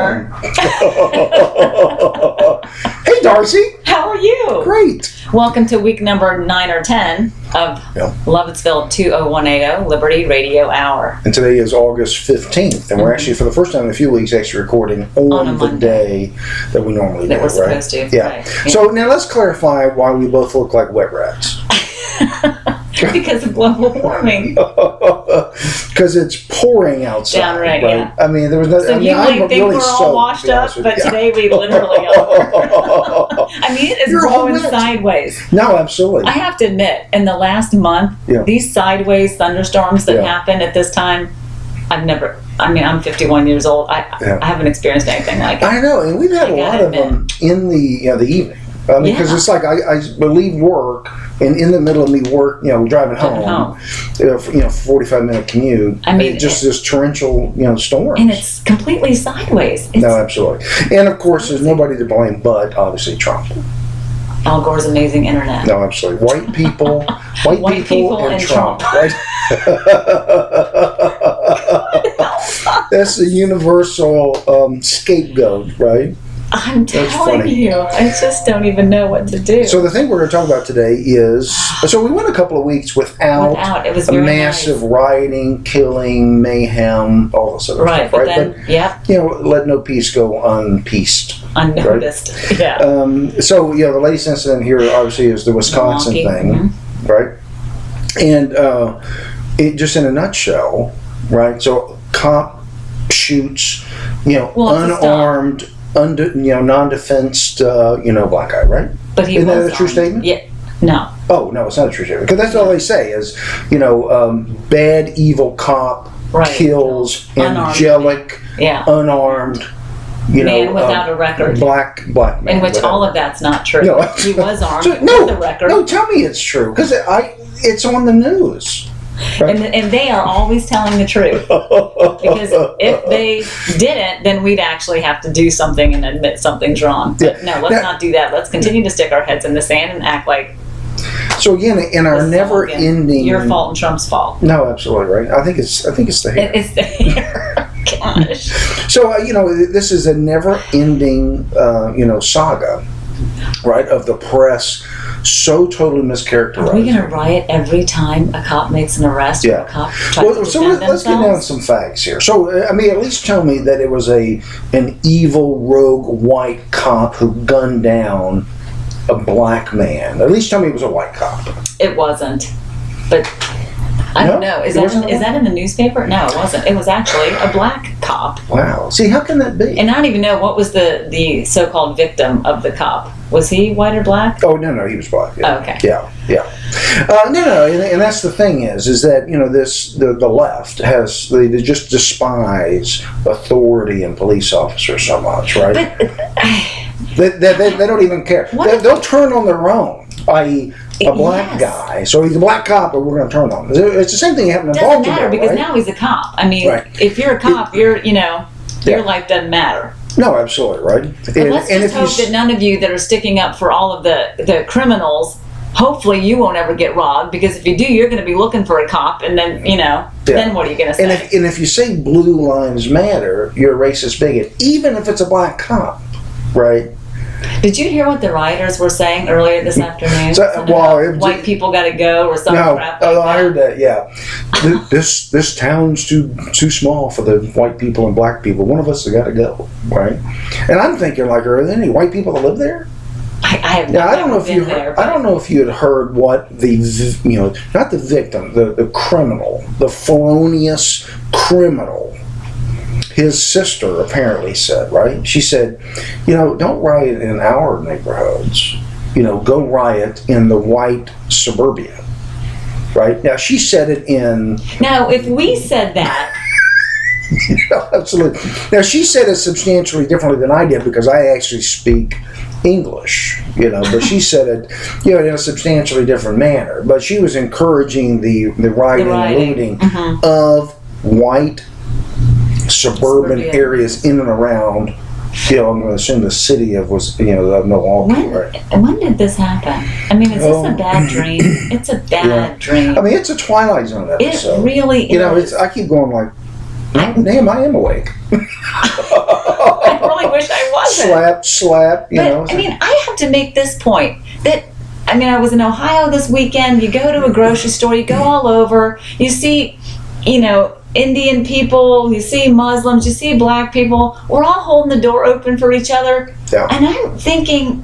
turn. Hey, Darcy. How are you? Great. Welcome to week number 9 or 10 of Lovettsville 20180 Liberty Radio Hour. And today is August 15th, and we're actually, for the first time in a few weeks, actually recording on the day that we normally do, That we're supposed to. Yeah. Right. So now let's clarify why we both look like wet rats. Because of global warming. Because it's pouring outside. Downright, right? yeah. I mean, there was no. So I mean, you I'm might think really we're all soaked, washed to be up, honest with but you. today we literally are. I mean, it is You're all blowing wet. sideways. No, absolutely. I have to admit, in the last month, these sideways thunderstorms that happen at this time, I'm 51 years old. I haven't experienced anything like it. I know, and we've had a lot of them in the evening. I mean, because it's like I leave work, and in the middle of me driving home, 45-minute commute. I mean, just this torrential, storm. And it's completely sideways. No, absolutely. And of course, there's nobody to blame but obviously Trump. Al Gore's amazing internet. No, absolutely. White people, white people, and Trump. Right? That's the universal scapegoat, right? I'm telling you, I just don't even know what to do. So the thing we're going to talk about today is, so we went a couple of weeks without it was a massive rioting, killing, mayhem, all this other stuff, but right? then, let no peace go unpieced. Unnoticed, right? yeah. So, the latest incident here obviously is the Wisconsin thing, right? And it just in a nutshell, right? So cop shoots, unarmed, non-defensed, black guy, right? But he Isn't that was a true statement? Yeah. No. Oh, no, it's not a true statement. Because that's all they say is, bad, evil cop kills angelic, unarmed, man without a record. Black man. In which all of that's not true. No. He was armed with a record. No, tell me it's true. Because it's on the news. Right? And they are always telling the truth. Because if they didn't, then we'd actually have to do something and admit something's wrong. But no, let's not do that. Let's continue to stick our heads in the sand and act like. So again, in our never-ending. Your fault and Trump's fault. No, absolutely right. I think it's the hair. It's the hair. Gosh. So this is a never-ending saga, right? Of the press. So totally mischaracterized. Are we going to riot every time a cop makes an arrest or a cop tries to defend let's get down to some facts here. So, at least tell me that it was an evil, rogue, white cop who gunned down a black man. At least tell me it was a white cop. It wasn't. But I don't know. Is that in the newspaper? No, it wasn't. It was actually a black cop. Wow. See, how can that be? And I don't even know what was the so-called victim of the cop. Was he white or black? Oh, no, he was black. Yeah. Oh, okay. Yeah. And that's the thing is that, the left they just despise authority and police officers so much, right? But they don't even care. They'll turn on their own, i.e., a black guy. So he's a black cop, but we're going to turn on him. It's the same thing happened in Baltimore. Doesn't matter because now he's a cop. I mean, if you're a cop, your life doesn't matter. No, absolutely, right? But let's just hope that none of you that are sticking up for all of the criminals, hopefully you won't ever get robbed, because if you do, you're going to be looking for a cop, and then, then what are you going to say? And if you say blue lives matter, you're a racist bigot, even if it's a black cop, right? Did you hear what the rioters were saying earlier this afternoon? White people got to go or something. Crap like I heard that. Yeah, this town's too small for the white people and black people. One of us has got to go, right? And I'm thinking, are there any white people that live there? I have not. I don't know if you had heard what not the victim, the criminal, the felonious criminal. His sister apparently said, right? She said, don't riot in our neighborhoods. Go riot in the white suburbia. Right? Now, she said it in... Now, if we said that... Absolutely. Now, she said it substantially differently than I did because I actually speak English, but she said it, in a substantially different manner. But she was encouraging the rioting and looting of white suburban areas in and around, I'm going to assume the city of Milwaukee. When did this happen? I mean, is this a bad dream? It's a bad dream. I mean, it's a Twilight Zone episode. It really is. I keep going like, Damn, I am awake. I really wish I wasn't. Slap, you know. But, I mean, I have to make this point that, I mean, I was in Ohio this weekend. You go to a grocery store, you go all over, you see, you know, Indian people, you see Muslims, you see black people. We're all holding the door open for each other. Yeah. And I'm thinking,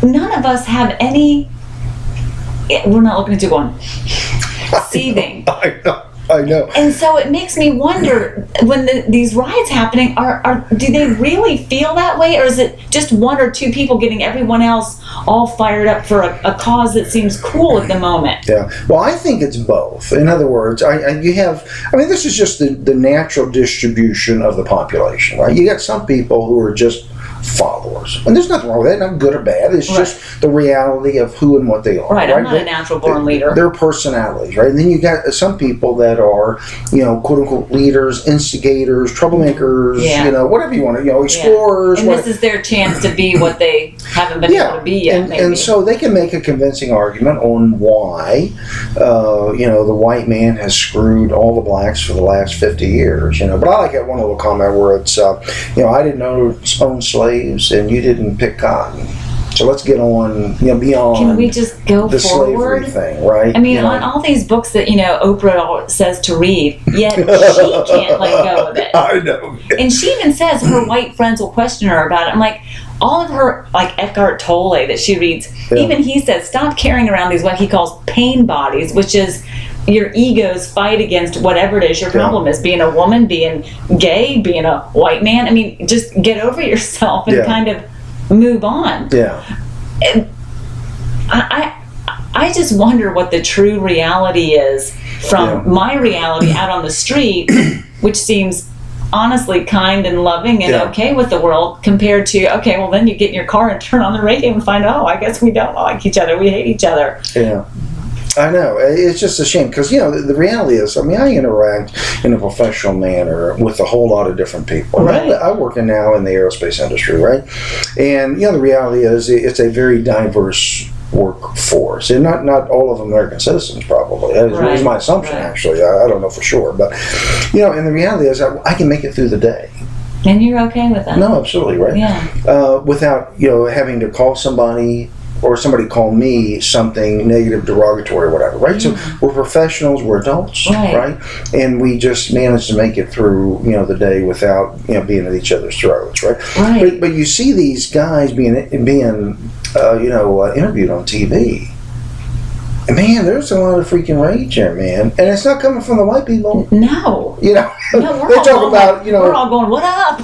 none of us have any, we're not looking at you going, seething. I know. And so it makes me wonder, when these riots happening, do they really feel that way, or is it just one or two people getting everyone else all fired up for a cause that seems cool at the moment? Yeah. Well, I think it's both. In other words, this is just the natural distribution of the population, right? You got some people who are just followers, and there's nothing wrong with that, not good or bad. It's just the reality of who and what they are. Right. I'm not a natural born leader. Their personalities, right? And then you got some people that are, you know, quote unquote leaders, instigators, troublemakers, you know, whatever you want to, you know, explorers. And this is their chance to be what they haven't been able to be yet. And so they can make a convincing argument on why, you know, the white man has screwed all the blacks for the last 50 years. You know, but I like that one little comment where it's, you know, I didn't own slaves and you didn't pick cotton. So let's get on, you know, beyond. Can we just go the forward? Slavery thing, right? I mean, you know? on all these books that, you know, Oprah says to read, yet she can't let go of it. I know. And she even says her white friends will question her about it. I'm like, all of her, like Eckhart Tolle that she reads, even he says, stop carrying around these what he calls pain bodies, which is your ego's fight against whatever it is your problem is, being a woman, being gay, being a white man. I mean, just get over yourself and kind of move on. Yeah. And I just wonder what the true reality is from my reality out on the street, which seems honestly kind and loving and okay with the world, compared to, okay, well then you get in your car and turn on the radio and find out, oh, I guess we don't like each other, we hate each other. Yeah. I know. It's just a shame because, you know, the reality is, I mean, I interact in a professional manner with a whole lot of different people. Right. I work now in the aerospace industry, right? And, you know, the reality is it's a very diverse workforce. And not all of them American citizens, probably. That is my assumption, actually. I don't know for sure. But, you know, and the reality is I can make it through the day. And you're okay with that? No, absolutely, right? Yeah. Without, you know, having to call somebody or somebody call me something negative, derogatory, or whatever, right? So we're professionals, we're adults, right? And we just manage to make it through, you know, the day without, you know, being at each other's throats, right? But you see these guys being you know, interviewed on TV. And man, there's a lot of freaking rage there, man. And it's not coming from the white people. No. You know, no, they talk about, you know. We're all going, what up?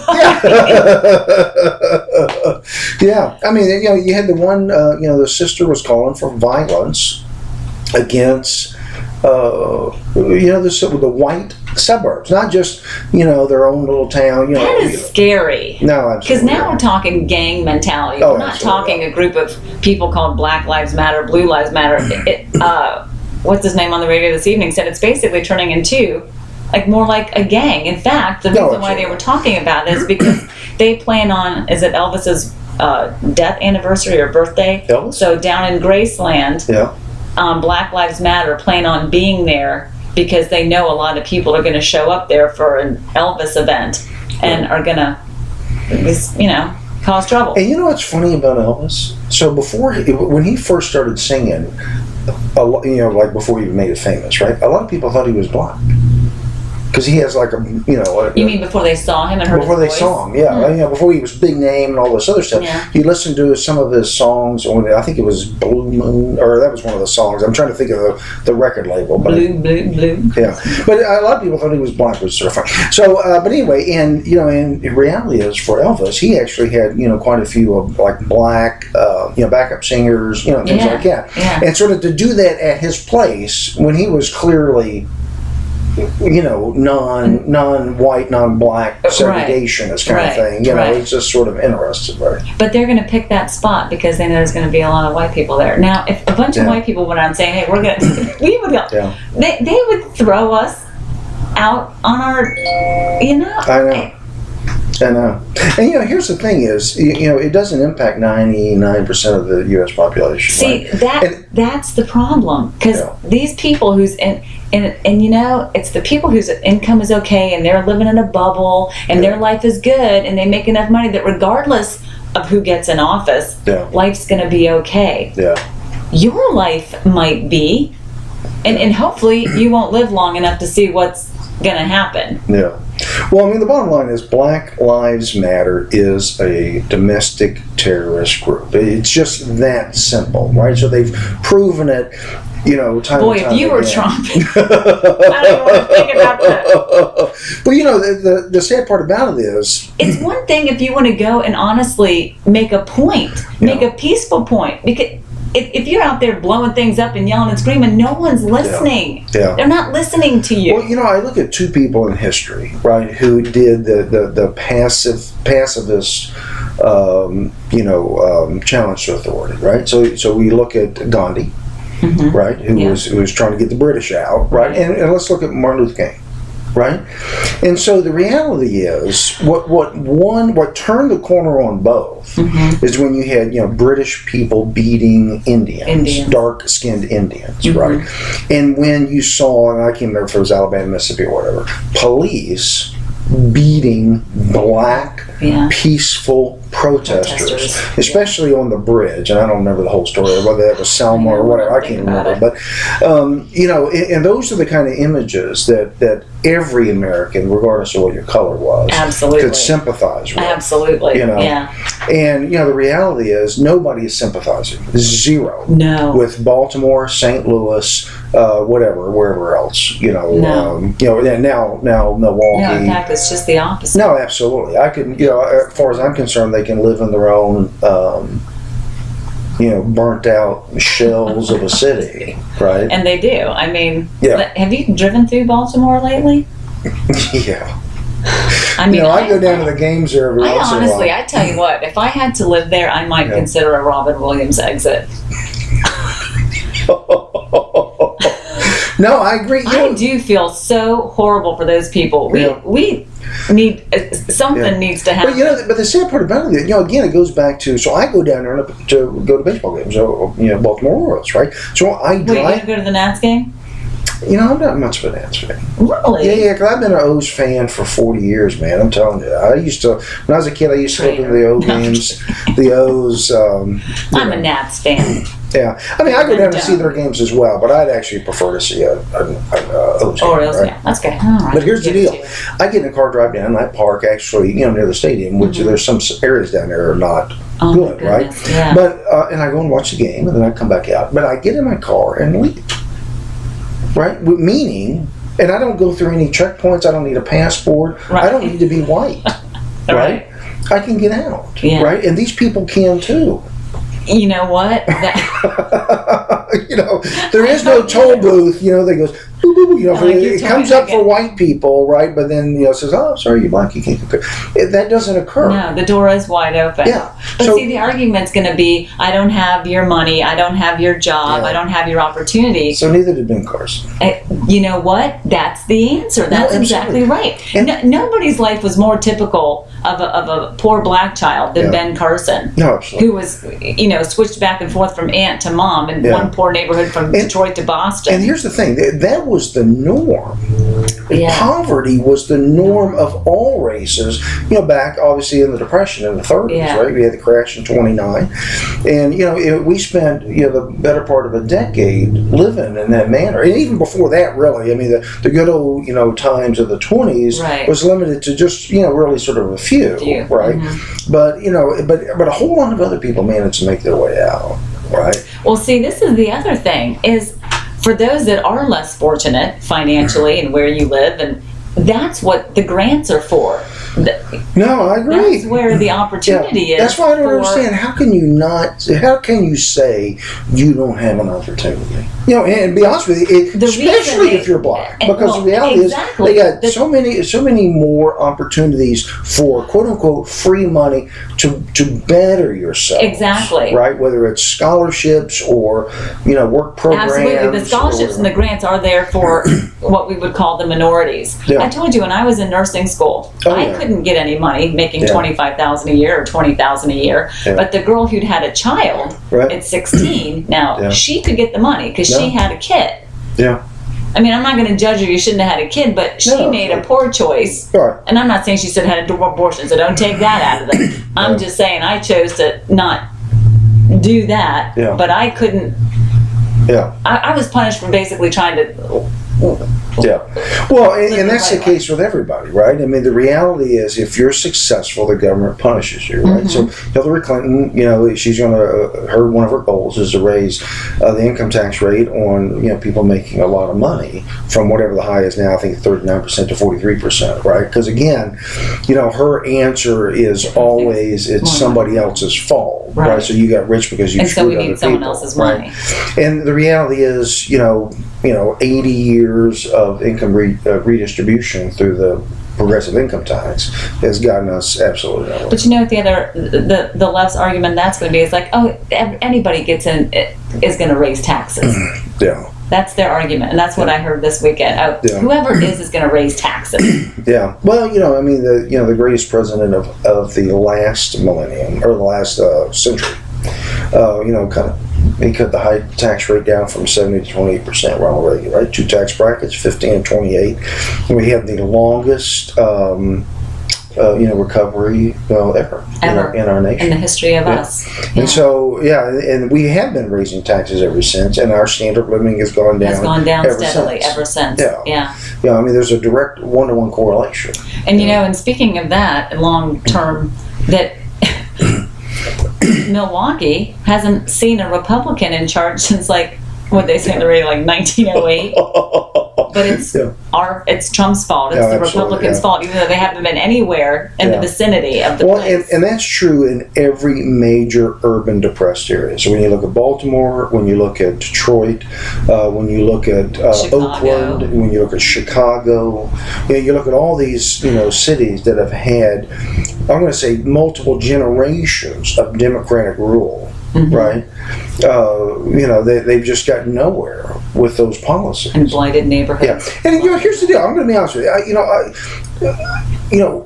Yeah. I mean, you know, you had the one, you know, the sister was calling for violence against, you know, the white suburbs, not just, you know, their own little town. You know, that is scary. No, absolutely. Because now we're talking gang mentality. We're not talking a group of people called Black Lives Matter, Blue Lives Matter. What's his name on the radio this evening said it's basically turning into more like a gang. In fact, the reason why they were talking about it is because they plan on, is it Elvis's death anniversary or birthday? Elvis? So down in Graceland, Black Lives Matter plan on being there because they know a lot of people are going to show up there for an Elvis event and are going to, you know, cause trouble. And you know what's funny about Elvis? So when he first started singing, you know, like before he made it famous, right? A lot of people thought he was black. Because he has like a, you know. You mean before they saw him and heard his voice? Before they saw him, yeah. You know, before he was big name and all this other stuff. Yeah. You listened to some of his songs on, I think it was Blue Moon, or that was one of the songs. I'm trying to think of the record label. But Blue. Yeah. But a lot of people thought he was black, which is sort of funny. So, but anyway, and, you know, and the reality is for Elvis, he actually had, you know, quite a few of like black, you know, backup singers, you know, things like that. Yeah. And sort of to do that at his place when he was clearly, you know, non-white, non-black segregationist kind of thing. You know, it's just sort of interesting, right? But they're going to pick that spot because they know there's going to be a lot of white people there. Now, if a bunch of white people went out and saying, "Hey, we're going to," we would go. They would throw us out on our, you know. I know. And, you know, here's the thing is, you know, it doesn't impact 99% of the U.S. population. See, right? that's the problem. Because these people And you know, it's the people whose income is okay and they're living in a bubble and their life is good and they make enough money that regardless of who gets in office, life's going to be okay. Yeah. Your life might be, and hopefully you won't live long enough to see what's going to happen. Yeah. Well, I mean, the bottom line is Black Lives Matter is a domestic terrorist group. It's just that simple, right? So they've proven it, you know, time Boy, and time if you were again. Trump, I don't even want to think about that. But you know, the sad part about it is, It's one thing if you want to go and honestly make a point, make a peaceful point, because if you're out there blowing things up and yelling and screaming, no one's listening. Yeah. They're not listening to you. well, you know, I look at two people in history, right, who did the pacifist, challenge to authority, right? So we look at Gandhi, right, who was trying to get the British out, right, and let's look at Martin Luther King. Right, and so the reality is, what turned the corner on both is when you had British people beating Indians. Dark-skinned Indians, right, and when you saw, and I can't remember if it was Alabama, Mississippi, or whatever, police beating black peaceful protesters, especially on the bridge. And I don't remember the whole story, whether that was Selma or whatever, I can't remember. But and those are the kind of images that every American, regardless of what your color was, could sympathize with. Absolutely. And the reality is nobody is sympathizing. Zero. No. With Baltimore, St. Louis, wherever else. And now Milwaukee. No, in fact, it's just the opposite. No, absolutely. I can, as far as I'm concerned, they can live in their own, burnt out shells of a city, right? And they do. I mean, have you driven through Baltimore lately? Yeah. I mean, I go down to the games there every once in a while. I tell you what, if I had to live there, I might consider a Robin Williams exit. No, I agree. I do feel so horrible for those people. We need something needs to happen. But the sad part about it, again, it goes back to. So I go down there to go to baseball games. Baltimore Orioles, right? So I drive. Wait, you gonna go to the Nats game? I'm not much of a Nats fan. Really? Yeah, because I've been an O's fan for 40 years, man. I'm telling you. I used to, when I was a kid, I used to go to the O games, the O's. I'm a Nats fan. Yeah, I mean, I go down to see their games as well, but I'd actually prefer to see an O's game. Orioles, right? That's good. All right. But here's the deal: I get in a car, drive down that park, actually, near the stadium, which there's some areas down there are not good, right? Yeah. But and I go and watch the game, and then I come back out. But I get in my car and leave. Right? Meaning, and I don't go through any checkpoints. I don't need a passport. Right. I don't need to be white. Right? I can get out. Yeah. Right? And these people can too. You know what? There is no toll booth. They goes, boop, boop, it comes up for white people, right? But then says, "Oh, I'm sorry, you're black, you can't compare." That doesn't occur. No, the door is wide open. Yeah. But see, the argument's going to be, I don't have your money, I don't have your job, I don't have your opportunity. So neither did Ben Carson. You know what? That's the answer. That's exactly right. Nobody's life was more typical of a poor black child than Ben Carson. No, absolutely. Who was, switched back and forth from aunt to mom in one poor neighborhood from Detroit to Boston. And here's the thing, that was the norm. Yeah. Poverty was the norm of all races, back obviously in the Depression in the 30s, right? We had the crash in 29. And, we spent, the better part of a decade living in that manner. And even before that, really, I mean, the good old, times of the 20s was limited to just, really sort of a few, right? Mm-hmm. But, but a whole lot of other people managed to make their way out, right? Well, see, this is the other thing, is for those that are less fortunate financially and where you live, and that's what the grants are for. No, I agree. That's where the opportunity is. That's why I don't understand. How can you say you don't have an opportunity? And be honest with you, especially if you're black, because the reality is they got so many more opportunities for quote unquote free money to better yourself. Exactly. Right? Whether it's scholarships or work programs. Absolutely. The scholarships and the grants are there for what we would call the minorities. Yeah. I told you when I was in nursing school, I couldn't get any money making $25,000 a year or $20,000 a year. Yeah. But the girl who'd had a child at 16, now she could get the money because she had a kid. Yeah. I mean, I'm not going to judge her. You shouldn't have had a kid, but she No, made a sure. poor choice. Right. And I'm not saying she should have had an abortion, so don't take that out of it. I'm just saying I chose to not do that, Yeah. but I couldn't. Yeah. I was punished for basically trying to. Yeah. Well, and Live that's the the right case with everybody, right? I mean, the reality is if you're successful, the government punishes you, right? So Hillary Clinton, she's going to, one of her goals is to raise the income tax rate on, people making a lot of money from whatever the high is now, I think 39% to 43%, right? Because again, her answer is always it's somebody else's fault, right? So you got rich because you And so screwed we need other someone people, else's right? money. And the reality is, 80 years of income redistribution through the progressive income tax has gotten us absolutely nowhere. But the left's argument that's going to be is like, oh, anybody gets in is going to raise taxes. Yeah. That's their argument, and that's what I heard this weekend. Oh, Yeah. whoever is going to raise taxes. Yeah. Well, the greatest president of the last millennium or the last century, he cut the high tax rate down from 70 to 28%. Ronald Reagan, right? 2 tax brackets, 15 and 28. And we have the longest, recovery ever. In our nation. In the history of us. Yeah. And so, and we have been raising taxes ever since, and our standard of living has gone down. Has gone down ever steadily since. ever since. Yeah. I mean, there's a direct one-to-one correlation. And and speaking of that, long term, that Milwaukee hasn't seen a Republican in charge since what they say in the radio, 1908. But it's Trump's fault. It's the Republicans' fault, even though they haven't been anywhere in the vicinity of the place. And that's true in every major urban depressed area. So when you look at Baltimore, when you look at Detroit, when you look at Oakland, when you look at Chicago, you look at all these cities that have had, I'm going to say, multiple generations of Democratic rule. Right, they've just got nowhere with those policies and blighted neighborhoods. Yeah, and here's the deal. I'm going to be honest with you.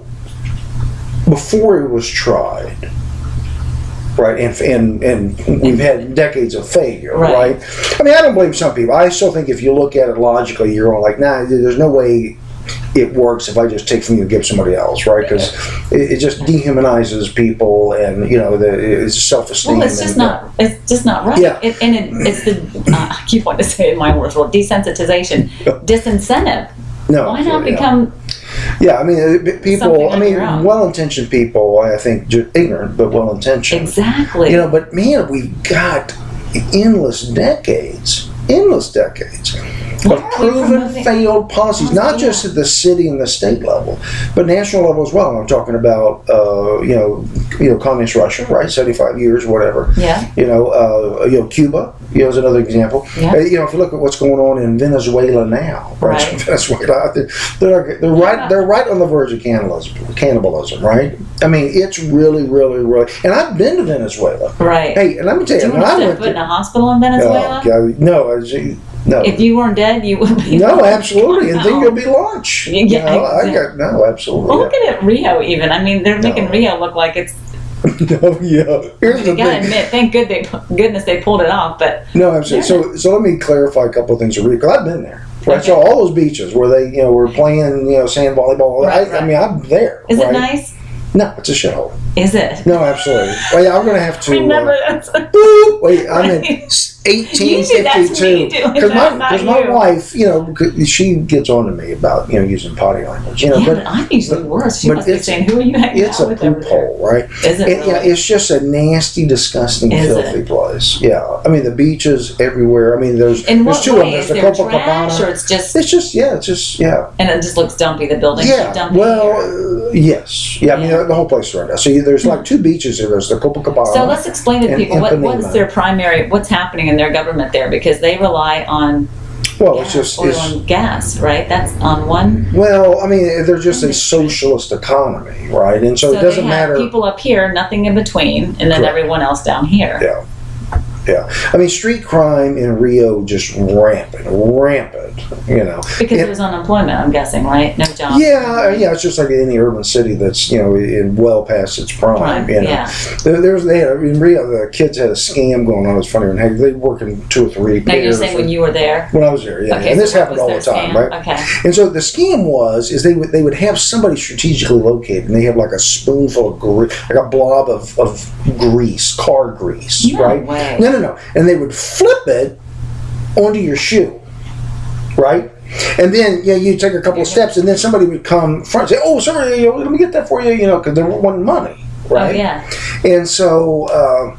Before it was tried, right, and we've had decades of failure, right? I mean, I don't blame some people. I still think if you look at it logically, you're all like, nah, there's no way it works if I just take from you and give somebody else, right? Because it just dehumanizes people, and it's self-esteem. Well, it's just not right. Yeah. It's the I keep wanting to say it in my words. Well, desensitization, disincentive. No, why not become? Yeah, I mean, people. I mean, own. well-intentioned people. I think just ignorant, but well-intentioned. Exactly. But man, we've got endless decades of proven failed policies, not just at the city and the state level, but national level as well. I'm talking about, communist Russia, right? 75 years, whatever. Yeah. Cuba, is another example. Yeah. If you look at what's going on in Venezuela now, right? Venezuela, they're right on the verge of cannibalism, right? I mean, it's really, really, really. And I've been to Venezuela. Right. Hey, and let me tell you, do you want to put in a hospital in Venezuela? No. If you weren't dead, you would be. No, absolutely, and then you'll be lunch. Yeah, absolutely. Well, look at Rio. Even they're making Rio look like it's. No, yeah. Here's the You gotta thing. admit, thank goodness they pulled it off. But no, absolutely. So let me clarify a couple of things to read, because I've been there. Right, Okay. so all those beaches where they, were playing, sand volleyball. Right. I mean, I'm there. Is right? it nice? No, it's a shithole. Is it? No, absolutely. Well, yeah, I'm going to have to. Remember that's. Wait, I'm in 1852. Because my wife, she gets on to me about using potty language. But I'm usually worse. She must be saying, "Who are you hanging It's out a with?" poop hole, right? Is it? And, Really? it's just a nasty, disgusting, filthy place. Yeah, I mean the beaches everywhere. I mean there's In there's what two of them. way? There's Is the there trash, or Copacabana. it's just? It's just And it just looks dumpy. The buildings yeah. look dumpy. Well, yes. Yeah, I mean Yeah. the whole place is around. So there's like 2 beaches here. There's the Copacabana. So let's explain to and people what is Ipanema. their primary, what's happening in their government there, because they rely on oil and gas, right? That's on one. Well, I mean, they're just a socialist economy, right? And so it doesn't they have matter. people up here, nothing in between, and then Correct. everyone else down here. Yeah. Yeah. I mean, street crime in Rio just rampant, you know. Because there was unemployment, I'm guessing, right? No jobs. Yeah, it's just like any urban city that's, in well past its prime, you know. Yeah. In Rio, the kids had a scam going on. It was funny. Heck, they work in 2 or 3 Now you're saying when you were there? When I was there, yeah. Okay, And this so what happened all was the their time, scam? right? Okay. And so the scam is they would have somebody strategically located, and they have like a spoonful of grease, like a blob of grease, car grease, No right? way. No. And they would flip it onto your shoe, right? And then you take a couple of steps, and then somebody would come front and say, "Oh, sorry, let me get that for you," because they wanted money, right? Oh, yeah. And so.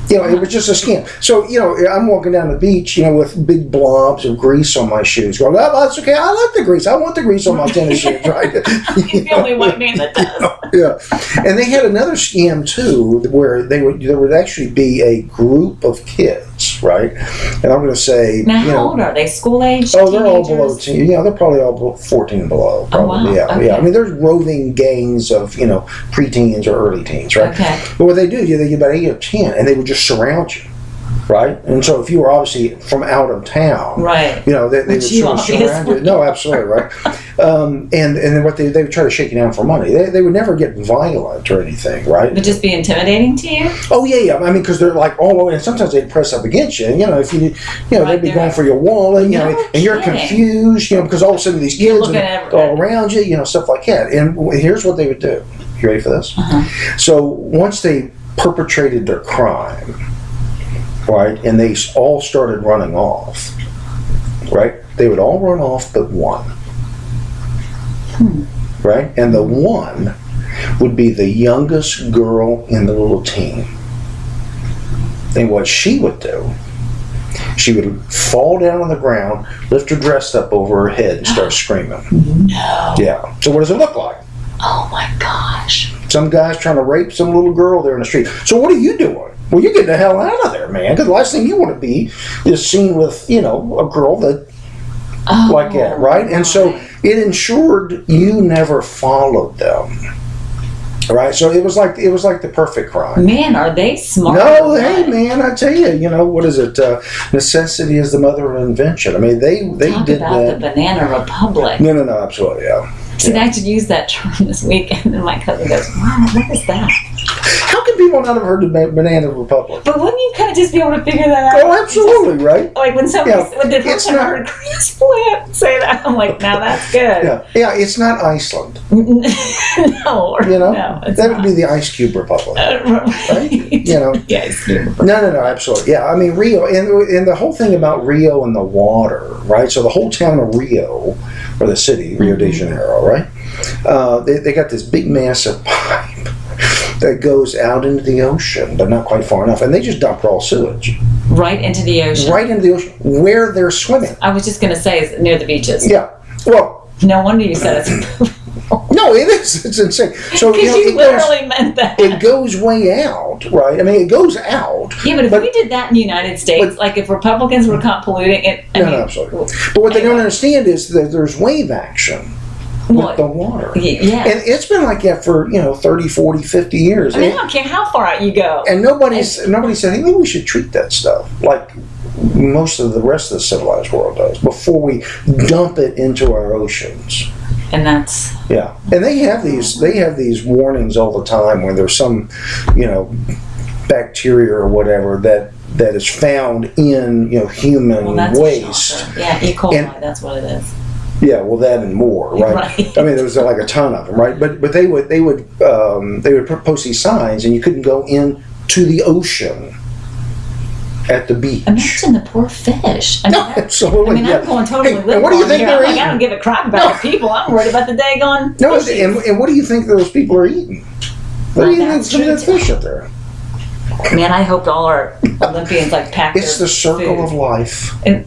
It was just a scam. So, I'm walking down the beach, with big blobs of grease on my shoes. Going, oh, that's okay. I like the grease. I want the grease on my tennis shoes, right? He's the only white man that does. Yeah. And they had another scam, too, where there would actually be a group of kids, right? And I'm going to say... Now, how old are they? School age? Oh, they're all teenagers? below 10. Yeah, they're probably all 14 and below. Probably. Oh, wow. Yeah, Okay. yeah. I mean, there's roving gangs of, preteens or early teens, right? Okay. But what they do, they get about 8 or 10, and they would just surround you. Right, and so if you were obviously from out of town, right, they would you sort of surround you. No, absolutely, right. And then what they would try to shake you down for money. They would never get violent or anything, right? Would just be intimidating to you? Oh yeah. I mean, because they're like all over, and sometimes they'd press up against you. And, if you, Right, they'd be going for your wallet, No and you're kidding. confused, because all of a sudden these You're kids looking are at all around you, stuff like that. And here's what they would do. You ready for this? Uh-huh. So once they perpetrated their crime. Right, and they all started running off. Right, they would all run off but one. Right, and the one would be the youngest girl in the little team. And what she would do, she would fall down on the ground, lift her dress up over her head, and start screaming. No. Yeah. So what does it look like? Oh my gosh. Some guy's trying to rape some little girl there in the street. So what are you doing? Well, you're getting the hell out of there, man. Because the last thing you want to be is seen with, a girl that like that, right? And so it ensured you never followed them, right? So it was like the perfect crime. Man, are they smart? No, hey, man, I tell you, what is it? Necessity is the mother of invention. I mean, they Talk did about that. the Banana Republic. No, absolutely, yeah. See, I should use that term this weekend, and my cousin goes, "Wow, what is that?" How can people not have heard of Banana Republic? But wouldn't you kind of just be able to figure that out? Oh, absolutely, right? Like when somebody, when the it's first time I not- heard Chris Plant say that, I'm like, now that's good. Yeah, it's not Iceland. No, no, it's that would be the Ice Cube Republic, right? Yes. No, absolutely. Yeah, I mean Rio, and the whole thing about Rio and the water, right? So the whole town of Rio, or the city, Rio de Janeiro, right? They got this big massive pipe that goes out into the ocean, but not quite far enough, and they just dump raw sewage Right into the ocean. right into the ocean where they're swimming. I was just going to say, it's near the beaches. Yeah. Well, No wonder you said it's. no, it is. It's insane. So Because you literally meant that. it goes way out, right? I mean, it goes out. Yeah, but if we did that in the United States, like if Republicans were caught polluting it, No, absolutely. But what they don't understand is that there's wave action with the water. Yeah. And it's been like that for, 30, 40, 50 years. I mean, I don't care how far out you go. And nobody said, hey, maybe we should treat that stuff like most of the rest of the civilized world does before we dump it into our oceans. And that's Yeah. And they have these warnings all the time when there's some, bacteria or whatever that is found in, human that's waste. a shocker. Yeah, E. coli, And- that's what it is. Yeah, well, that and more, right? Right. I mean, there was like a ton of them, right? But they would post these signs, and you couldn't go into the ocean at the beach. Imagine the poor fish. I mean, No, absolutely. I'm going totally Hey, and liberal what do you think here. they're I'm like, eating? I don't give a crap about the people. I'm worried about the daggone No, fishies. and what do you think those people are eating? They're Well, eating that's some of that true, fish up there. Man, I hope all our Olympians like pack It's their the circle food. of life. And-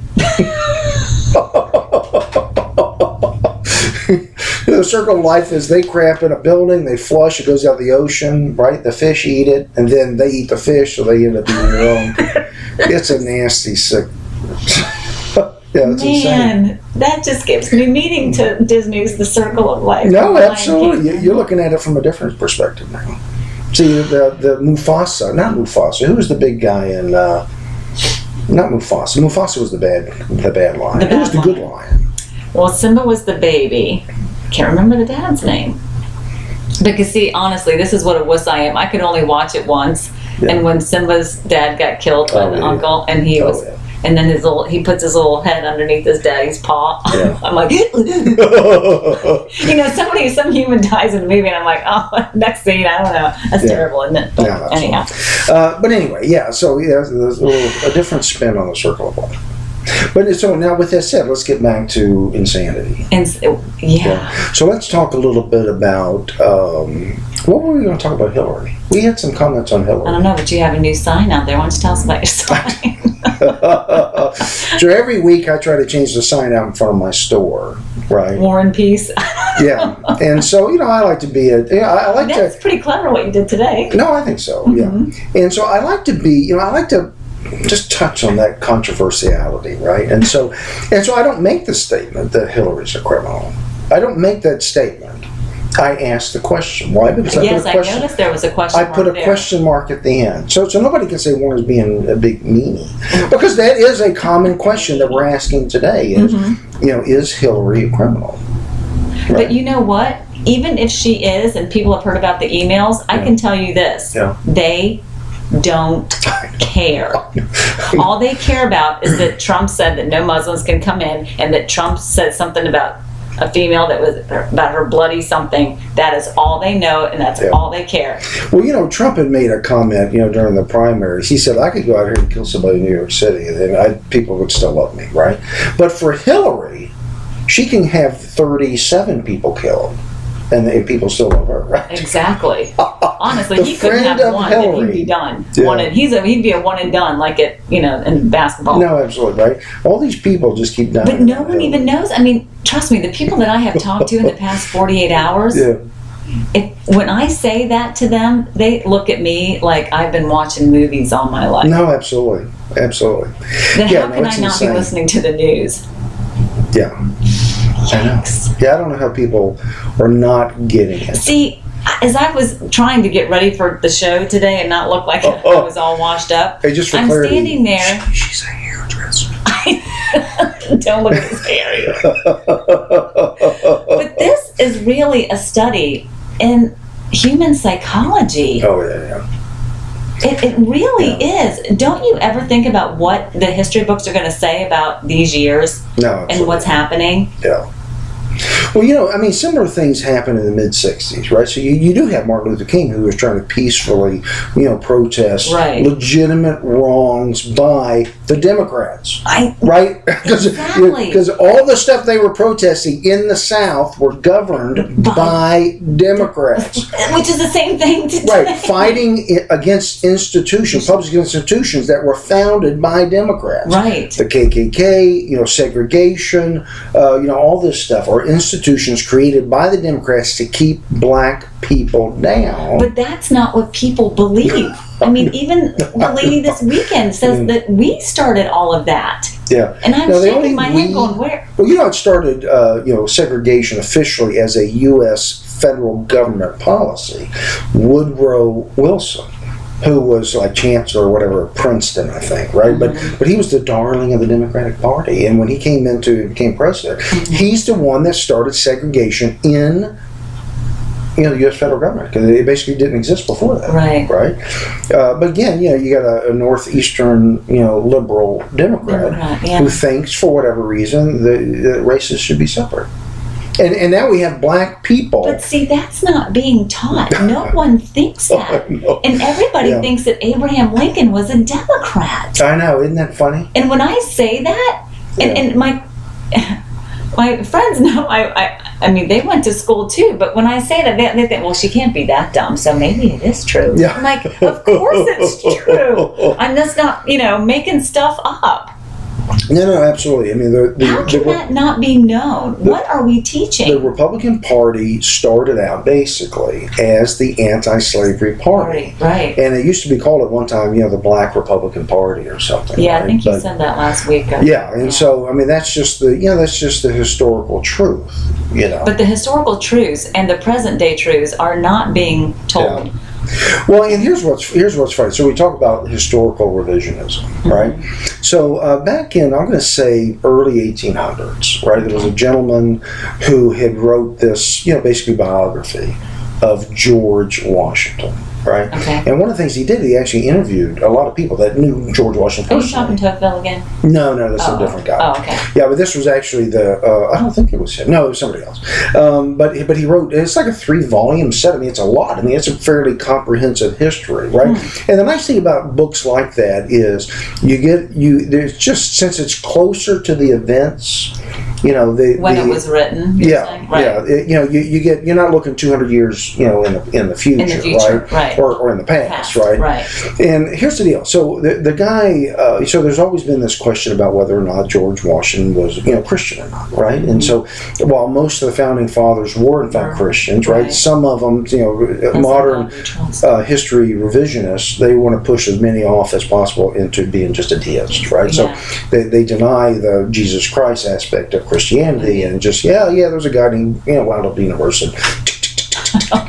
The circle of life is they crap in a building, they flush, it goes out the ocean, right? The fish eat it, and then they eat the fish, so they end up eating their own. It's a nasty, sick. Yeah, it's insane. Man, that just gives me meaning to Disney's The Circle of Life. No, Lion absolutely. King. You're looking at it from a different perspective now. See, the Mufasa, not Mufasa, who was the big guy in Not Mufasa. Mufasa was the bad lion. Who was the good lion? Well, Simba was the baby. Can't remember the dad's name. Because see, honestly, this is what a wuss I am. I could only watch it once. Yeah. And when Simba's dad got killed by the uncle, and he was, yeah. and then he puts his little head underneath his daddy's paw. Yeah. I'm like, some human dies in a movie, and I'm like, oh, next scene, I don't know. That's terrible, isn't it? But Yeah, anyhow. But anyway, yeah. So there's a different spin on the circle of life. But so now, with that said, let's get back to insanity. And yeah. So let's talk a little bit about what were we going to talk about Hillary? We had some comments on Hillary. I don't know, but you have a new sign out there. Why don't you tell us about your sign? So every week I try to change the sign out in front of my store, right? War and Peace. Yeah, and so I like to be That's pretty clever what you did today. No, I think so. Mm-hmm. Yeah, and so I like to be. I like to just touch on that controversiality, right? And so I don't make the statement that Hillary's a criminal. I don't make that statement. I ask the question. Why? Because I noticed there was a question mark. I put a question mark at the end. So nobody can say Warner's being a big meanie. Because that is a common question that we're asking today is, is Hillary a criminal? Right? But you know what? Even if she is, and people have heard about the emails, I can tell you this. Yeah. They don't care. All they care about is that Trump said that no Muslims can come in, and that Trump said something about a female that was about her bloody something. That is all they know, and that's all they care. Well, Trump had made a comment, during the primaries. He said, I could go out here and kill somebody in New York City, and people would still love me, right? But for Hillary, she can have 37 people killed, and people still love her, right? Exactly. Honestly, he couldn't have one, and he'd be done. Yeah. He'd be a one and done, like in basketball. No, absolutely, right? All these people just keep dying. But no one even knows. I mean, trust me, the people that I have talked to in the past 48 hours, when I say that to them, they look at me like I've been watching movies all my life. No, absolutely. Absolutely. Then how can I not be listening to the news? Yeah. I know. Yeah, I don't know how people are not getting it. See, as I was trying to get ready for the show today and not look like I was all washed up, hey, just for I'm clarity, standing there. She's a hairdresser. Don't look at his hair. But this is really a study in human psychology. Oh, yeah. It really is. Don't you ever think about what the history books are going to say about these years and what's happening? Yeah. Well, similar things happened in the mid-'60s, right? So you do have Martin Luther King, who was trying to peacefully, protest legitimate wrongs by the Democrats, right? Because all the stuff they were protesting in the South were governed by Democrats. Which is the same thing today. Right, fighting against public institutions that were founded by Democrats. Right. The KKK, segregation, all this stuff, or institutions created by the Democrats to keep black people down. But that's not what people believe. I mean, even the lady this weekend says that we started all of that. Yeah. And I'm shaking my head going, where? Well, it started, segregation officially as a U.S. federal government policy. Woodrow Wilson, who was like chancellor or whatever of Princeton, I think, right? Mm-hmm. But he was the darling of the Democratic Party, and when he became president, he's the one that started segregation in the U.S. federal government, because it basically didn't exist before that. Right. But again, you got a northeastern, liberal Democrat who thinks, for whatever reason, that races should be separate. And now we have black people. But see, that's not being taught. No one thinks that. And everybody thinks that Abraham Lincoln was a Democrat. I know, isn't that funny? And when I say that, and my friends know, I mean, they went to school too, but when I say that, they think, well, she can't be that dumb, so maybe it is true. Yeah. I'm like, of course it's true. I'm just not, making stuff up. No, absolutely. I mean, how can that not be known? What are we teaching? The Republican Party started out basically as the anti-slavery party, right? And it used to be called at one time, the Black Republican Party or something. Yeah, right? I think you said that last week. So I mean, that's just the historical truth, But the historical truths and the present day truths are not being told. Well, and here's what's funny. So we talk about historical revisionism, right? So back in, I'm going to say, early 1800s, right? There was a gentleman who had wrote this, basically biography of George Washington, right? Okay. And one of the things he did, he actually interviewed a lot of people that knew George Washington Are you talking personally. Tocqueville again? No, that's a different guy. Oh, okay. Yeah, but this was actually I don't think it was him. No, it was somebody else. But he wrote, it's like a 3-volume set. I mean, it's a lot. I mean, it's a fairly comprehensive history, right? And the nice thing about books like that is there's just, since it's closer to the events, when it was written. You're not looking 200 years, in the future, right? Or in the past, right? Right. And here's the deal. So the guy, so there's always been this question about whether or not George Washington was, Christian or not, right? And so, while most of the founding fathers were in fact Christians, right? Some of them, modern history revisionists, they want to push as many off as possible into being just a deist, right? Yeah. So they deny the Jesus Christ aspect of Christianity and just, there's a guy named, wound up being a person.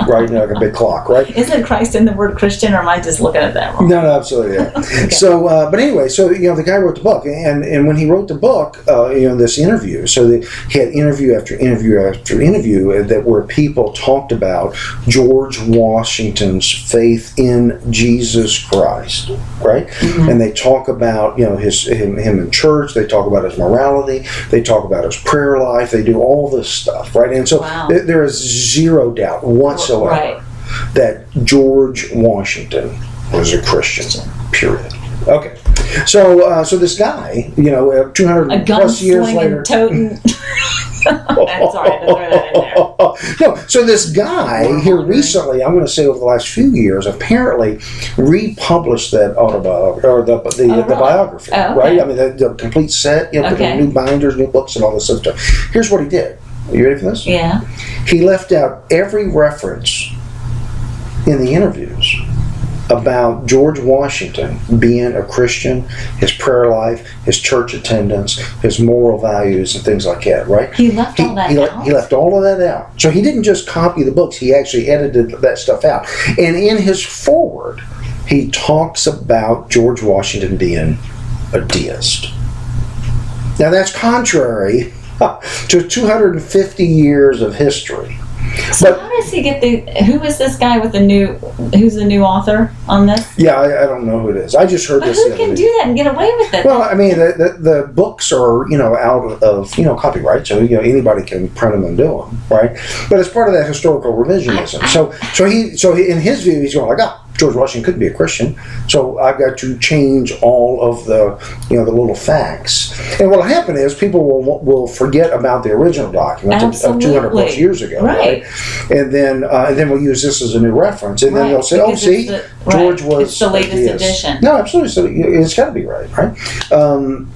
Right, like a big clock, right? Isn't Christ in the word Christian, or am I just looking at that wrong? No, absolutely, yeah. Okay. So, but anyway, the guy wrote the book, and when he wrote the book, this interview, so he had interview after interview after interview that where people talked about George Washington's faith in Jesus Christ, right? Mm-hmm. And they talk about him in church. They talk about his morality. They talk about his prayer life. They do all this stuff, right? And so there is zero doubt whatsoever that George Washington was a Christian. Period. Okay. So this guy, 200 plus years later. Toting. I'm sorry, I had to throw that in there. No, so this guy here recently, I'm going to say over the last few years, apparently republished that autobiography or the biography, right? I mean, the complete set, put in new binders, new books, and all this stuff. Here's what he did. Are you ready for this? Yeah. He left out every reference in the interviews about George Washington being a Christian, his prayer life, his church attendance, his moral values, and things like that, right? He left all that out? He left all of that out. So he didn't just copy the books, he actually edited that stuff out. And in his foreword, he talks about George Washington being a deist. Now that's contrary to 250 years of history. So how does he get who is this guy with who's the new author on this? Yeah, I don't know who it is. I just heard this. But who can do that and get away with it? Well, I mean, the books are, out of, copyright, so, anybody can print them and do them, right? But it's part of that historical revisionism. So he, in his view, he's going like, George Washington couldn't be a Christian, so I've got to change all of the, the little facts. And what'll happen is people will forget about the original document of 200 plus years ago, right? And then we'll use this as a new reference, and then they'll say, because George was it's the latest edition. No, absolutely. So it's got to be right? And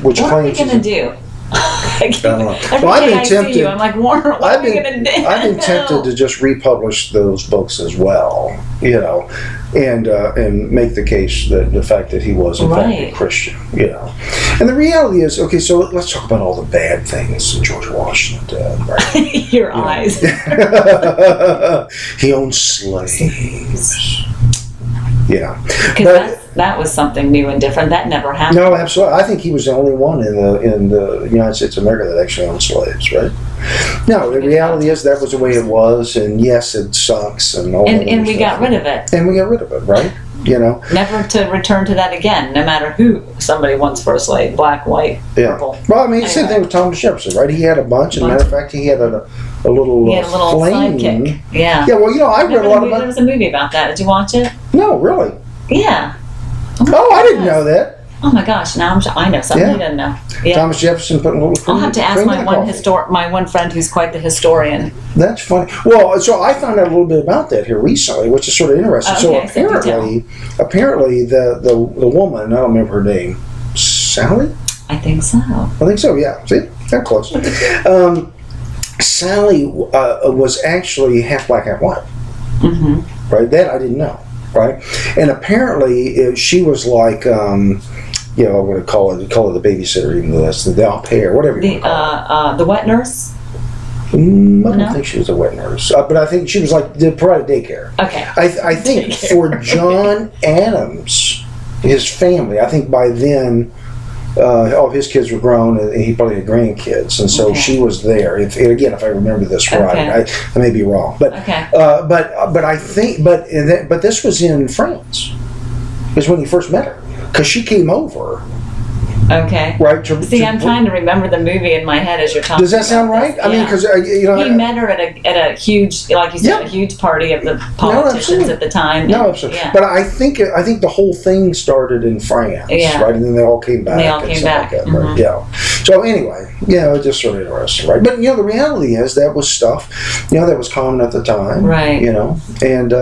which what claims are we going to do? I don't know. Well, I've been tempted. I'm like, Warner, what are we going to do? I've been tempted to just republish those books as well, and make the case that the fact that he was in fact a Christian, And the reality is, okay, so let's talk about all the bad things that George Washington did, right? Your eyes. He owned slaves. Because that was something new and different. That never happened. No, absolutely. I think he was the only one in the United States of America that actually owned slaves, right? No, the reality is that was the way it was, and yes, it sucks and all that. And we got rid of it. And we got rid of it, right? Never to return to that again, no matter who somebody wants for a slave, black, white, purple. Well, I mean, same thing with Thomas Jefferson, right? He had a bunch. As a matter of fact, he had a little flame. Sidekick. Yeah. Yeah, well, I read a lot about. There was a movie about that. Did you watch it? No, really. Yeah. I didn't know that. Oh my gosh! Now I know something you didn't know. Yeah. Thomas Jefferson putting a little cream. I'll have to ask my one friend who's quite the historian. That's funny. Well, so I found out a little bit about that here recently, which is sort of interesting. So apparently, the woman, I don't remember her name, Sally. I think so. Yeah. See, that close. Sally was actually half black, half white. Mm-hmm. Right. That I didn't know. Right. And apparently, she was like. I'm going to call her the babysitter, even though that's the au pair, whatever you want to call it. The wet nurse? I don't No? think she was a wet nurse, but I think she was like provided daycare. Okay. I think for John Adams, his family, I think by then all of his kids were grown, and he probably had grandkids, and so Okay. she was there. If I remember this right, I may be wrong, but Okay. but I think but this was in France. Is when he first met her, because she came over. Okay. Right. See, I'm trying to remember the movie in my head as you're talking. Does that sound about right? this. I mean, because he met her at a huge, like you said, a huge party of the politicians at the time. No, absolutely. Yeah. But I think the whole thing started in France, right? And then they all came back. They all came back. Like that, right? Yeah. So anyway, it's just sort of interesting, right? But the reality is that was stuff, that was common at the time, right? And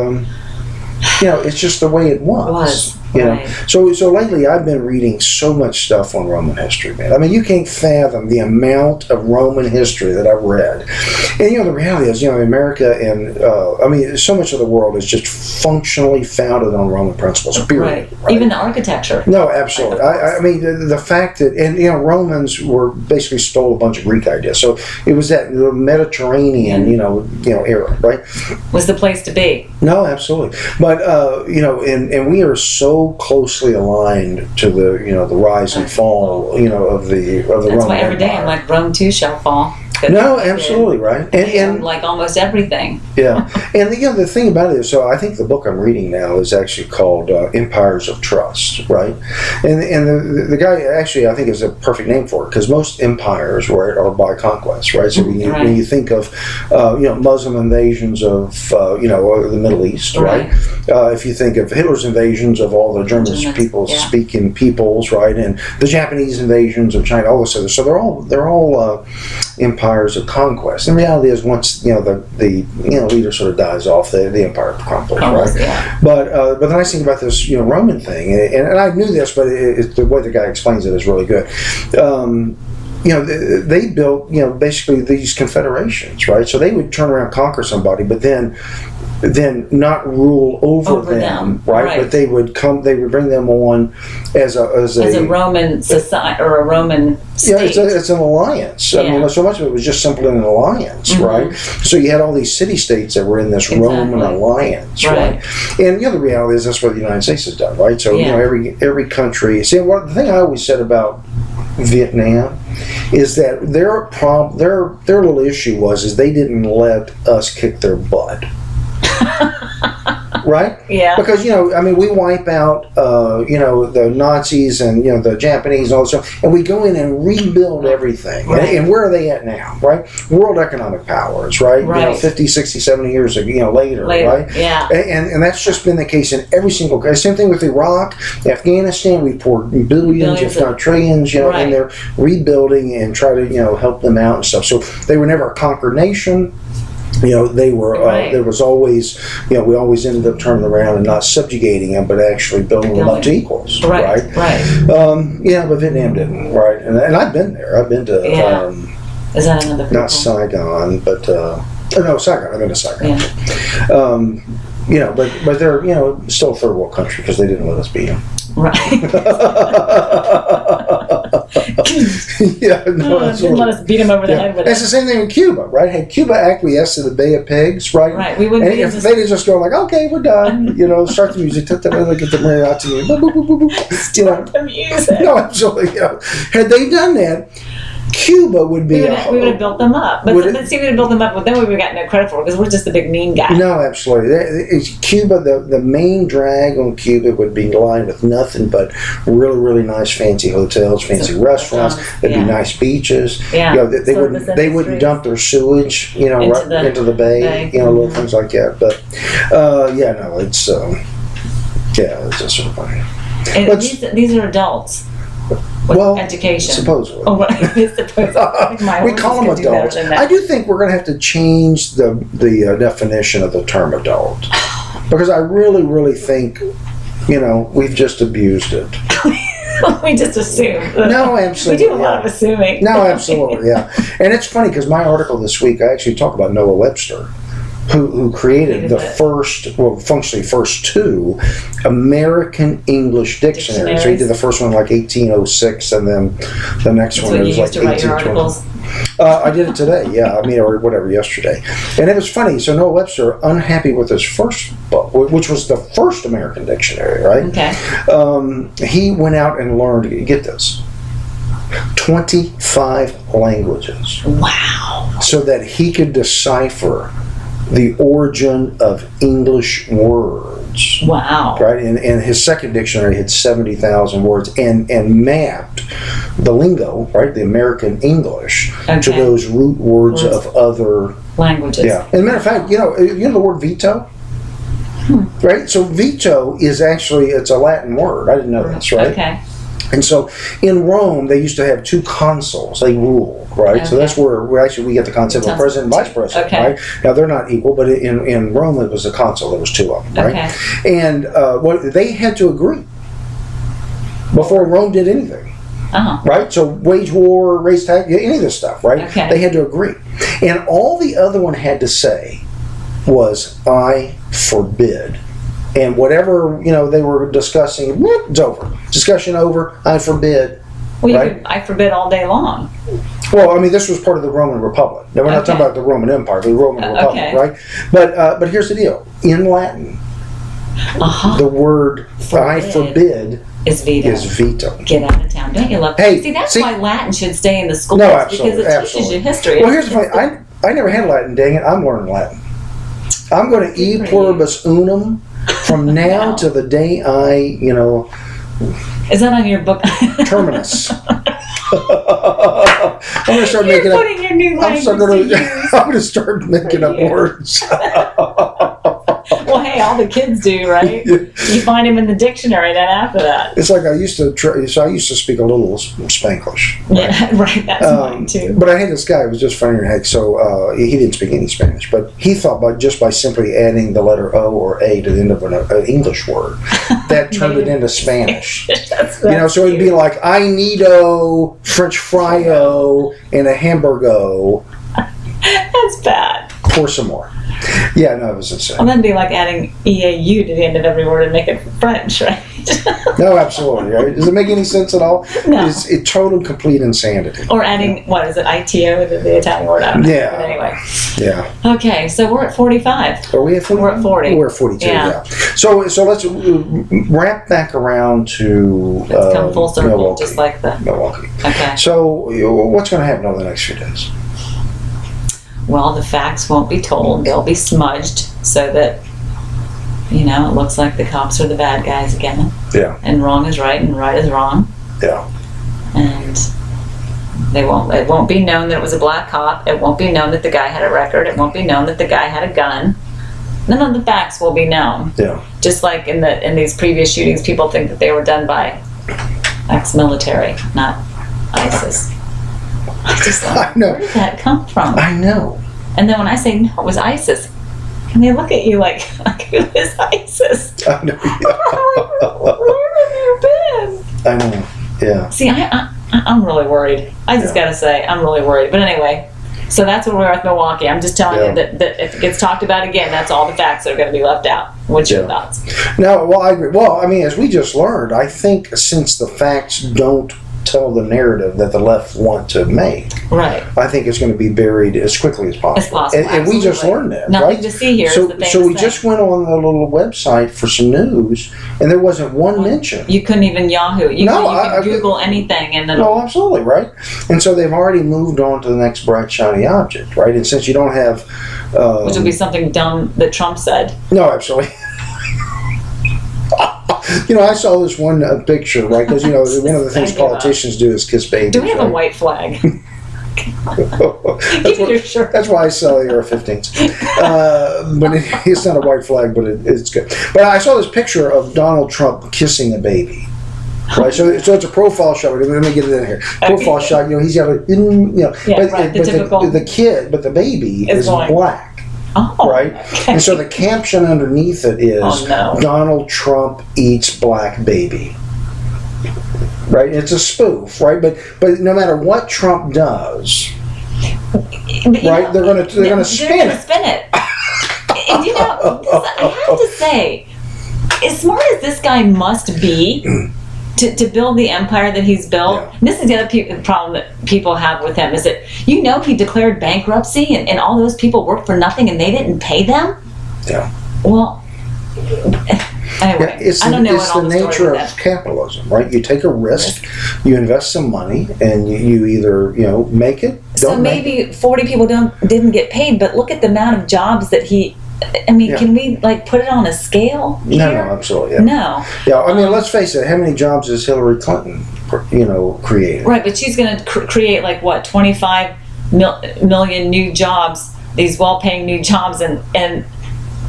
it's just the way it was. Right. So lately I've been reading so much stuff on Roman history, man. I mean, you can't fathom the amount of Roman history that I've read. And the reality is, America and so much of the world is just functionally founded on Roman principles. Period. Right. Even the architecture. No, absolutely. I mean, the fact that Romans were basically stole a bunch of Greek ideas. So it was that Mediterranean, era, right? Was the place to be. No, absolutely. But and we are so closely aligned to the rise and fall, of the Roman That's why every Empire. day I'm like, Rome too shall fall. No, absolutely, right. And like almost everything. Yeah. And the thing about it is, so I think the book I'm reading now is actually called Empires of Trust, right? And the guy actually, I think, is a perfect name for it, because most empires, right, are by conquest, right? So when you think of Muslim invasions of the Middle East, right? If you think of Hitler's invasions of all the German speaking peoples, right, and the Japanese invasions of China, all this other, so they're all empires of conquest. And the reality is, once the leader sort of dies off, the empire crumbles, right? Yeah. But the nice thing about this Roman thing, and I knew this, but the way the guy explains it is really good. They built basically these confederations, right? So they would turn around and conquer somebody, but then not rule over them, right? But they would bring them on as a Roman society or a Roman state. Yeah, it's an alliance. I mean, so much of it was just simply an alliance, right? So you had all these city-states that were in this Roman alliance, right? And the reality is that's what the United States has done, right? So every country. See, the thing I always said about Vietnam is that their little issue is they didn't let us kick their butt. Right? Yeah. Because, we wipe out, the Nazis and, the Japanese and all this stuff, and we go in and rebuild everything. Right. And where are they at now, right? World economic powers, right? Right. 50, 60, 70 years later, right? Yeah. And that's just been the case in every single case. Same thing with Iraq, Afghanistan. We poured billions if not trillions, and they're rebuilding and try to, help them out and stuff. So they were never a conquered nation. They were. There was always, we always ended up turning around and not subjugating them, but actually building them up to equals. Right. But Vietnam didn't. Right. And I've been there. I've been to. Is that another? Not Saigon, but no, Saigon. I've been to Saigon. Yeah. But they're still a third world country because they didn't let us beat them. Right. Didn't let us beat them over the head with it. It's the same thing with Cuba, right? Had Cuba acquiesced to the Bay of Pigs, right? Right. We wouldn't. And if they'd just go like, okay, we're done, start the music, get the mariachi, boop, boop, boop, boop, start the music. No, absolutely. Had they done that, Cuba would be. We would have built them up, but see, we would have built them up, but then we would have gotten no credit for it because we're just the big mean guy. No, absolutely. Cuba, the main drag on Cuba would be lined with nothing but really, really nice, fancy hotels, fancy restaurants. There'd be nice beaches. Yeah, they wouldn't dump their sewage, right into the bay. Little things like that. But it's just sort of funny. And these are adults. With education. Supposedly. Oh, right. Supposedly. We call them adults. I do think we're going to have to change the definition of the term adult. Because I really, really think, we've just abused it. We just assume. No, absolutely. We do a lot of assuming. No, absolutely, yeah. And it's funny because my article this week, I actually talk about Noah Webster, who created the functionally first two American English dictionaries. So he did the first one like 1806, and then the next one was like 1820. I did it today, yeah. I mean, or whatever, yesterday. And it was funny. So Noah Webster, unhappy with his first book, which was the first American dictionary, right? Okay. He went out and learned, get this, 25 languages. Wow. So that he could decipher the origin of English words. Wow. Right? And his second dictionary had 70,000 words and mapped the lingo, right, the American English, to Okay. those root words of other Languages. Yeah. As a matter of fact, you know the word veto? Right? So veto is actually, it's a Latin word. I didn't know this, right? Okay. And so in Rome, they used to have two consuls. They ruled, right? So Okay. that's where we get the concept of president and vice president, Okay. right? Now, they're not equal, but in Rome, it was a consul. There was two of them, right? Okay. And what they had to agree before Rome did anything, Uh-huh. right? So wage war, raise tax, any of this stuff, right? Okay. They had to agree. And all the other one had to say was, I forbid. And whatever, they were discussing, it's over. Discussion over, I forbid. Well, Right? I forbid all day long. Well, I mean, this was part of the Roman Republic. Now, we're not talking Okay. about the Roman Empire, the Roman Republic, okay. right? But here's the deal. In Latin, Uh-huh. the word I forbid Is veto. is veto. Get out of town. Don't you love Hey, See, that's see- why Latin should stay in the schools. No, absolutely, Because it teaches absolutely. you history. Well, here's the funny. I never had Latin, dang it. I'm learning Latin. I'm going to e Good for pluribus unum from now Wow. to the day I, Is that on your book? terminus. I'm going to start You're making up. putting your new language to use. I'm going to start making up you. words. Well, hey, all the kids do, right? Yeah. You find them in the dictionary then after that. It's like I used to speak a little Spanglish. Yeah, right. That's mine too. But I had this guy who was just funny in heck. So he didn't speak any Spanish, but he thought by simply adding the letter O or A to the end of an English word, that turned it into Spanish. That's So it'd be cute. like I need-o, French fry-o, and a hamburgo. That's bad. Pour some more. Yeah, no, it was insane. Well, that'd be like adding EAU to the end of every word and make it French, right? No, absolutely. Right? Does it make any sense at all? No. It's total, complete insanity. Or adding, what is it, ITO, the Italian word? I don't know. Yeah. But anyway. Yeah. Okay, so we're at 45. Are we at 40? We're at 40. We're at 42, Yeah. yeah. So let's wrap back around to Let's come full circle, Milwaukee. just like the. Milwaukee. Okay. So what's going to happen over the next few days? Well, the facts won't be told. They'll be smudged so that, it looks like the cops are the bad guys again. Yeah. And wrong is right and right is wrong. Yeah. And it won't be known that it was a black cop. It won't be known that the guy had a record. It won't be known that the guy had a gun. None of the facts will be known. Yeah. Just like in these previous shootings, people think that they were done by ex-military, not ISIS. I just I know. where did that come from? I know. And then when I say, no, it was ISIS, and they look at you like who is ISIS? I know. Where have you been? I know. Yeah. See, I'm really worried. I just Yeah. got to say, I'm really worried. But anyway, so that's where we are with Milwaukee. I'm just telling you that if it gets talked about again, that's all the facts that are going to be left out. What's your Yeah. thoughts? No, well, I agree. Well, I mean, as we just learned, I think since the facts don't tell the narrative that the left want to make, Right. I think it's going to be buried as quickly as possible. As possible, And we just absolutely. learned that, Nothing right? to see here is So, the famous so we thing. just went on the little website for some news, and there wasn't one mention. You couldn't even Yahoo. You No, could Google anything, and then No, absolutely, right? And so they've already moved on to the next bright, shiny object, right? And since you don't have... which will be something dumb that Trump said. No, absolutely. I saw this one picture, right? Because, one of the things politicians do is kiss babies. Do we have a right? white flag? that's, Give me your shirt. that's why I sell the AR-15s. But it's not a white flag, but it's good. But I saw this picture of Donald Trump kissing a baby. Right, so it's a profile shot. Let me get it in here. Profile Okay. shot. He's got a, Yeah, right, the typical- the kid, but the baby Is is going. black. Oh, Right? okay. And so the caption underneath it is Oh, no. Donald Trump eats black baby. Right? It's a spoof, right? But no matter what Trump does, But, right, they're gonna spin it. spin it. And I have to say, as smart as this guy must be, to build the empire that he's built. Yeah. This is the other problem that people have with him is that he declared bankruptcy and all those people worked for nothing and they didn't pay them. Yeah. Well, anyway, it's I don't know it's what all the the story nature with of that. capitalism, right? You take a risk, you invest some money, and you either make it. So don't make it. maybe 40 people didn't get paid, but look at the amount of jobs that he. I mean, Yeah. can we put it on a scale here? No, absolutely. Yeah. No. Yeah, I mean, let's face it. How many jobs has Hillary Clinton, created? Right, but she's going to create 25 million new jobs, these well-paying new jobs, and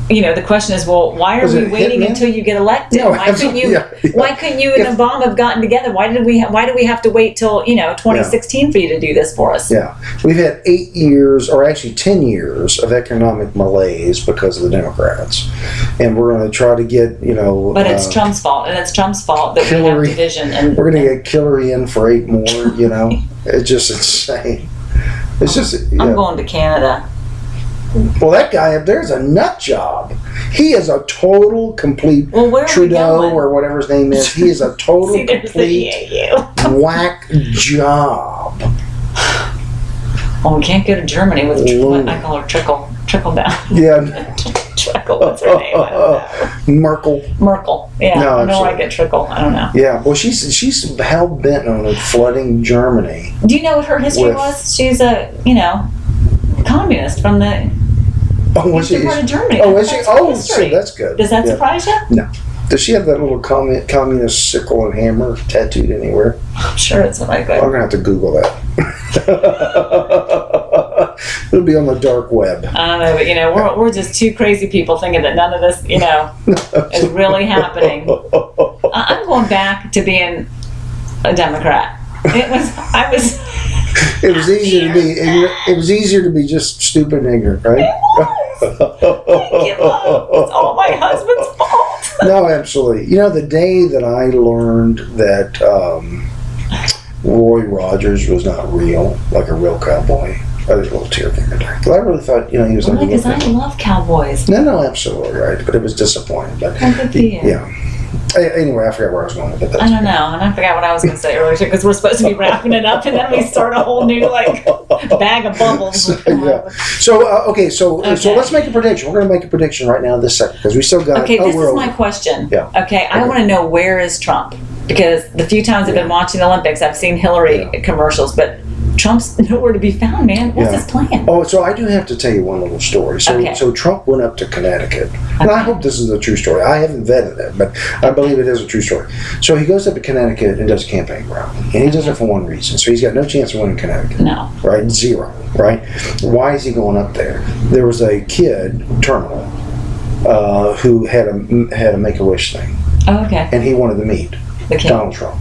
the question is, well, why are Was we it waiting Hitman? until you get elected? No, why couldn't you? absolutely, yeah. Why couldn't you and If- Obama have gotten together? Why do we have to wait till 2016 for you to do this for us? Yeah, we've had 8 years, or actually 10 years, of economic malaise because of the Democrats, and we're going to try to get But it's Trump's fault, and it's Trump's fault that we Hillary- have division. And we're going to get Hillary in for 8 more. It's just insane. It's just. I'm going to Canada. Well, that guy up there is a nut job. He is a total, complete Well, where are we Trudeau going? or whatever his name is. He is a total, See, there's the complete EAU. whack job. Well, we can't go to Germany with what I call her trickle down. Yeah, Trickle, what's her name? I don't know. Merkel. Merkel. Yeah, No, I don't know why I absolutely. get trickle. I don't know. Yeah, well, she's hell bent on flooding Germany. Do you know what her history With- was? She's a communist from the Oh, was she? eastern part of Germany. Oh, is she? That's her Oh, history. so that's good. Does that Yeah. surprise you? No. Does she have that little communist sickle and hammer tattooed anywhere? I'm sure it's what I I'm go. gonna have to Google that. It'll be on the dark web. I don't know, but we're just two crazy people thinking that none of this, is really happening. I'm going back to being a Democrat. It was easier to be. It was easier to be just stupid and ignorant, right? Give up. It's all my husband's fault. No, absolutely. The day that I learned that Roy Rogers was not real, like a real cowboy, I was a little tearjerker there. Because I really thought, he was like. Because I love cowboys. No, absolutely right. But it was disappointing. But How good for you. yeah. Anyway, I forgot where I was going with it. But I don't know, and I forgot what I was going to say earlier too, because we're supposed to be wrapping it up, and then we start a whole new bag of bubbles. Yeah. So okay, so Okay. let's make a prediction. We're going to make a prediction right now this second because we still got. Okay, this we're is my over. question. Yeah. Okay, I Okay. want to know, where is Trump? Because the few times I've been watching the Olympics, I've seen Hillary Yeah. commercials, but Trump's nowhere to be found, man. What's Yeah. his plan? Oh, so I do have to tell you one little story. So, Okay. so Trump went up to Connecticut, and I hope this is a true story. I haven't vetted it, but I believe it is a true story. So he goes up to Connecticut and does a campaign rally, and he does it for one reason. So he's got no chance of winning Connecticut. No. Right? Zero. Right? Why is he going up there? There was a kid, terminal, who had a Make-A-Wish thing, Oh, okay. and he wanted to meet The kid. Donald Trump.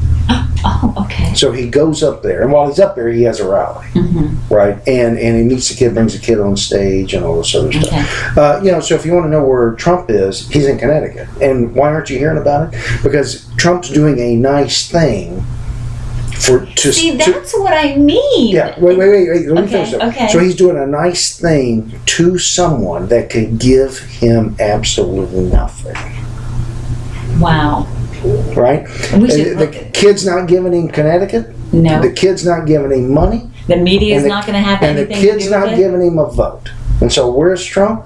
Oh, okay. So he goes up there, and while he's up there, he has a rally, right? And he meets the kid, brings the kid on stage, and all this other stuff. Okay. So if you want to know where Trump is, he's in Connecticut. And why aren't you hearing about it? Because Trump's doing a nice thing See, that's what I mean. yeah, wait. Let me Okay, finish that. okay. So he's doing a nice thing to someone that could give him absolutely nothing, Wow. right? We should And look the at- kid's not giving him Connecticut. No. The kid's not giving him money. The media is and the- not going to have And the anything kid's to do not with it. giving him a vote. And so where's Trump?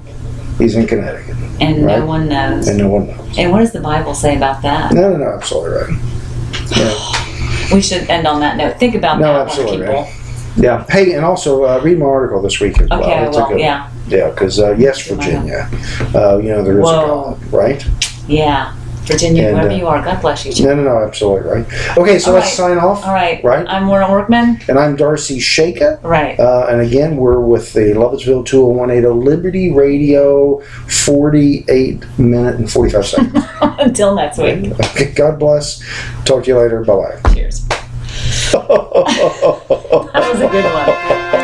He's in Connecticut. And right? no one knows. And no one knows. And what does the Bible say about that? No, absolutely right. Yeah. We should end on that note. Think about No, that absolutely, one, people. right. Yeah. Hey, and also read my article this week as well. Okay, It's a well, good yeah. one. Yeah, because yes, Virginia. There is Whoa. a God, right? Yeah. Virginia, And, wherever you are, God bless you. No, absolutely right. Okay, so All let's right. sign off. All right. Right. I'm Warren Workman. And I'm Darcy Shaka. Right. And again, we're with the Lovettsville 20180 Liberty Radio, 48 minute and 45 seconds. Until next week. Okay, God bless. Talk to you later. Bye-bye. Cheers. That was a good one.